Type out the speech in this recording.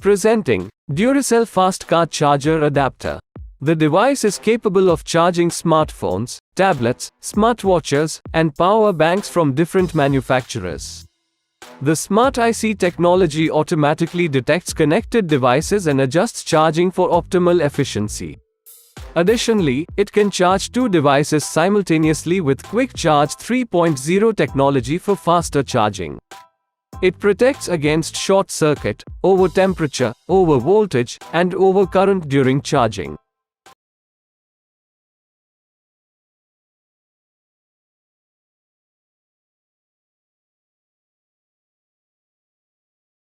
Presenting Duracell Fast Car Charger Adapter. The device is capable of charging smartphones, tablets, smartwatches, and power banks from different manufacturers. The Smart IC technology automatically detects connected devices and adjusts charging for optimal efficiency. Additionally, it can charge two devices simultaneously with Quick Charge 3.0 technology for faster charging. It protects against short circuit, over temperature, over voltage, and over current during charging.